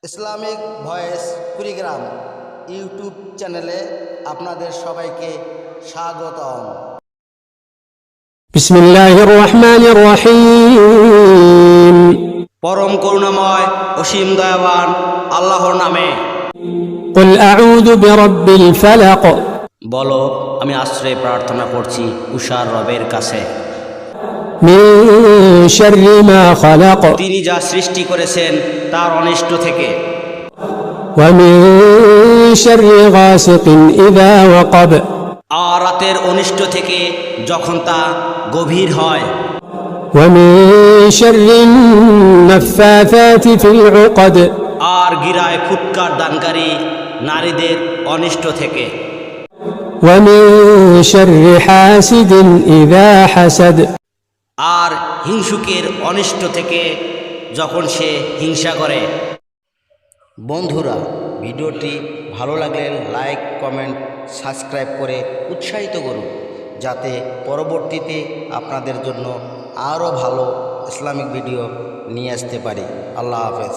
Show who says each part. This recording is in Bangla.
Speaker 1: ইসলামিক ভয়েস কুড়িগ্রাম ইউটিউব চ্যানেলে আপনাদের সবাইকে স্বাগতম।
Speaker 2: বিসমিল্লাহির রহমানির রহিম।
Speaker 1: পরম করুণাময় অসীম দয়াবান আল্লাহর নামে।
Speaker 2: কুল আউযু বিরাব্বিল ফালাক।
Speaker 1: বলো, আমি আশ্রয় প্রার্থনা করছি উষার রবের কাছে।
Speaker 2: মিন শাররি মা খালাক।
Speaker 1: তিনি যা সৃষ্টি করেছেন তার অনিষ্ট থেকে।
Speaker 2: ওয়া মিন শাররি গাসিকিন ইযা ওয়াকাব।
Speaker 1: আর রাতের অনিষ্ট থেকে যখন তা গভীর হয়।
Speaker 2: ওয়া মিন শাররিন নাফাসাতি ফিল উকদ।
Speaker 1: আর গিরায় ফুৎকার দানকারী নারীদের অনিষ্ট থেকে।
Speaker 2: ওয়া মিন শাররি হাসিদিন ইযা হাসাদ।
Speaker 1: আর হিংসুকের অনিষ্ট থেকে যখন সে হিংসা করে। বন্ধুরা, ভিডিওটি ভালো লাগলে লাইক, কমেন্ট, সাবস্ক্রাইব করে উৎসাহিত করুন, যাতে পরবর্তীতে আপনাদের জন্য আরও ভালো ইসলামিক ভিডিও নিয়ে আসতে পারি। আল্লাহ হাফেজ।